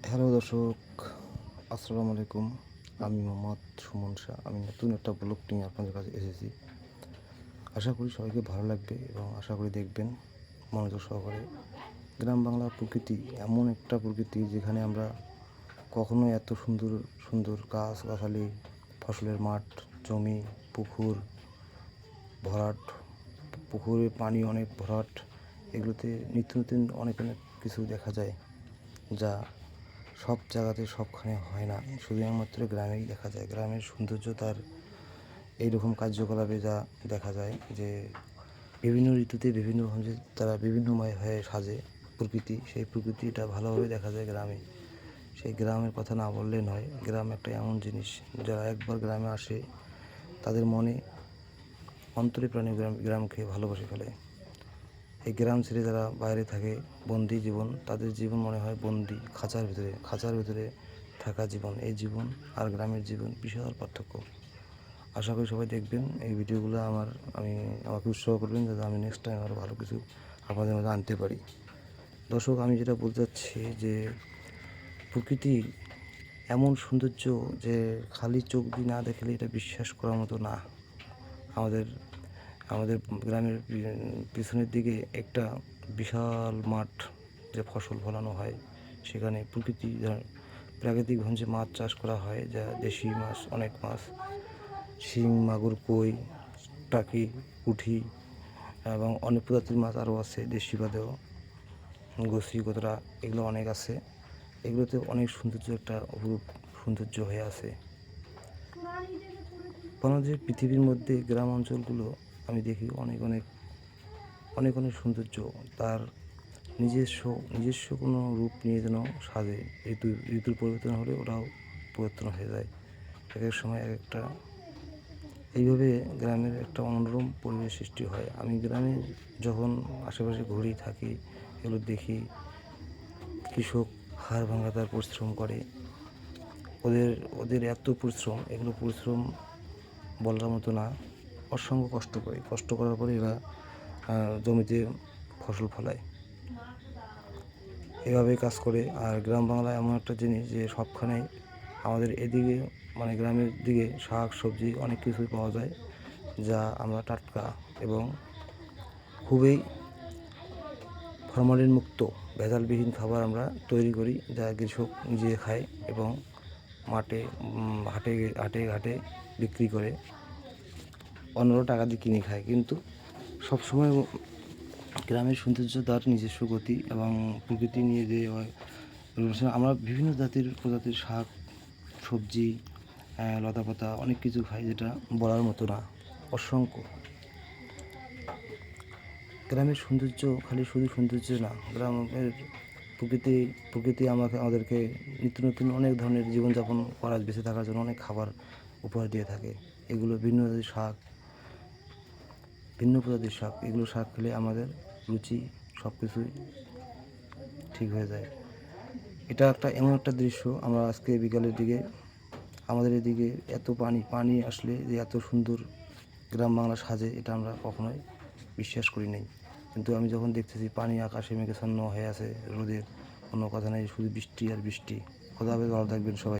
Hello দর্শক, আসসালামু আলাইকুম। আমি মোহাম্মদ সুমন শাহ। আমি নতুন একটা ব্লগ নিয়ে আপনাদের কাছে এসেছি। আশা করি সবাইকে ভালো লাগবে এবং আশা করি দেখবেন মনোযোগ সহকারে। গ্রাম বাংলার প্রকৃতি এমন একটা প্রকৃতি যেখানে আমরা কখনো এত সুন্দর সুন্দর গাছগাছালি, ফসলের মাঠ, জমি, পুকুর ভরাট, পুকুরে পানি অনেক ভরাট, এগুলোতে নিত্য নতুন অনেক অনেক কিছু দেখা যায়, যা সব জায়গাতে সবখানে হয় না, শুধু একমাত্র গ্রামেই দেখা যায়। গ্রামের সৌন্দর্য তার এইরকম কার্যকলাপে যা দেখা যায় যে বিভিন্ন ঋতুতে বিভিন্নভাবে তারা বিভিন্নময় হয়ে সাজে প্রকৃতি। সেই প্রকৃতিটা ভালোভাবে দেখা যায় গ্রামে। সেই গ্রামের কথা না বললে নয়। গ্রাম একটা এমন জিনিস, যারা একবার গ্রামে আসে তাদের মনে অন্তরে প্রাণে গ্রামকে ভালোবাসে ফেলে। এই গ্রাম ছেড়ে যারা বাইরে থাকে, বন্দি জীবন, তাদের জীবন মনে হয় বন্দি খাঁচার ভিতরে থাকা জীবন। এই জীবন আর গ্রামের জীবন বিশাল পার্থক্য। আশা করি সবাই দেখবেন এই ভিডিওগুলো। আমাকে উৎসাহ করবেন যাতে আমি নেক্সট টাইম আরও ভালো কিছু আপনাদের মধ্যে আনতে পারি। দর্শক, আমি যেটা বলতে চাচ্ছি যে প্রকৃতি এমন সৌন্দর্য যে খালি চোখ দিয়ে না দেখলে এটা বিশ্বাস করার মতো না। আমাদের আমাদের গ্রামের পিছনের দিকে একটা বিশাল মাঠ, যে ফসল ফলানো হয়, সেখানে প্রাকৃতিকভাবে মাছ চাষ করা হয়, যা দেশি মাছ, অনেক মাছ, শিং, মাগুর, কই, টাকি, পুঁটি এবং অনেক প্রজাতির মাছ আরও আছে, দেশি বাদেও গোসি, গোতরা, এগুলো অনেক আছে। এগুলোতে অনেক সৌন্দর্য, একটা অপরূপ সৌন্দর্য হয়ে আছে। বাংলাদেশের পৃথিবীর মধ্যে গ্রাম অঞ্চলগুলো আমি দেখি অনেক অনেক অনেক অনেক সৌন্দর্য, তার নিজস্ব কোনো রূপ নিয়ে যেন সাজে। ঋতুর পরিবর্তন হলে ওরাও পরিবর্তন হয়ে যায়, এক এক সময় এক একটা। এইভাবে গ্রামের একটা মনোরম পরিবেশ সৃষ্টি হয়। আমি গ্রামে যখন আশেপাশে ঘুরি থাকি, এগুলো দেখি। কৃষক হাড় ভাঙা তার পরিশ্রম করে, ওদের এত পরিশ্রম, এগুলো পরিশ্রম বলার মতো না। অসংখ্য কষ্ট করার পরে এরা জমিতে ফসল ফলায়, এভাবেই কাজ করে। আর গ্রাম বাংলায় এমন একটা জিনিস যে সবখানেই আমাদের এদিকে, মানে গ্রামের দিকে শাক সবজি অনেক কিছুই পাওয়া যায়, যা আমরা টাটকা এবং খুবই ফরমালিন মুক্ত, ভেজালবিহীন খাবার আমরা তৈরি করি, যা কৃষক নিজে খায় এবং হাটে ঘাটে বিক্রি করে, অন্যরা টাকা দিয়ে কিনে খায়। কিন্তু সবসময় গ্রামের সৌন্দর্য তার নিজস্ব গতি এবং প্রকৃতি নিয়ে যে আমরা বিভিন্ন প্রজাতির শাক সবজি, লতাপাতা অনেক কিছু খাই, যেটা বলার মতো না, অসংখ্য। গ্রামের সৌন্দর্য খালি শুধু সৌন্দর্য না, গ্রামের প্রকৃতি আমাদেরকে নিত্য নতুন অনেক ধরনের জীবনযাপন করার, বেঁচে থাকার জন্য অনেক খাবার উপহার দিয়ে থাকে। এগুলো ভিন্ন প্রজাতির শাক, এগুলো শাক খেলে আমাদের রুচি সব কিছুই ঠিক হয়ে যায়। এটা এমন একটা দৃশ্য, আমরা আজকে বিকালের দিকে আমাদের এদিকে এত পানি আসলে যে এত সুন্দর গ্রাম বাংলা সাজে, এটা আমরা কখনোই বিশ্বাস করি নাই। কিন্তু আমি যখন দেখতেছি পানি আকাশে মেঘাচ্ছন্ন হয়ে আছে, রোদের কোনো কথা নেই, শুধু বৃষ্টি আর বৃষ্টি। খোদা হাফেজ, ভালো থাকবেন সবাই।